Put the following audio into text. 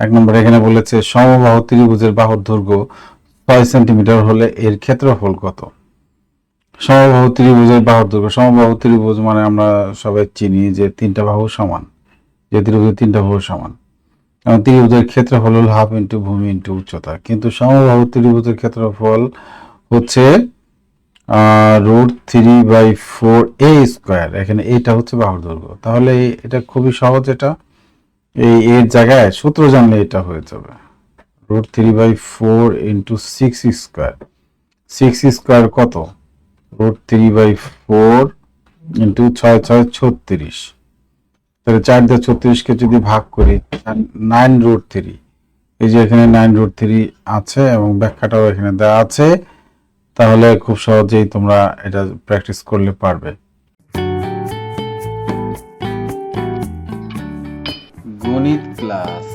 এক নম্বরে এখানে বলেছে সমবাহু ত্রিভুজের বাহুর দৈর্ঘ্য 6 সেন্টিমিটার হলে এর ক্ষেত্রফল কত। সমবাহু ত্রিভুজের বাহুর দৈর্ঘ্য, সমবাহু ত্রিভুজ মানে আমরা সবাই চিনি যে তিনটা বাহু সমান, যে ত্রিভুজের তিনটা বাহু সমান, এবং ত্রিভুজের ক্ষেত্রফল হল হাফ ইন্টু ভূমি ইন্টু উচ্চতা। কিন্তু সমবাহু ত্রিভুজের ক্ষেত্রফল হচ্ছে √3/4a²। এখানে এইটা হচ্ছে বাহুর দৈর্ঘ্য। তাহলে এটা খুবই সহজ। এটা এর জায়গায় সূত্র জানলে এটা হয়ে যাবে। √3/4 ইন্টু 6² 6² কত? √3/4 ইন্টু 6 6 36। তাহলে 4 দিয়ে 36কে যদি ভাগ করি 9√3, এই যে এখানে 9√3 আছে এবং ব্যাখ্যাটাও এখানে দেওয়া আছে। তাহলে খুব সহজেই তোমরা এটা প্র্যাকটিস করলে পারবে। গণিত ক্লাস।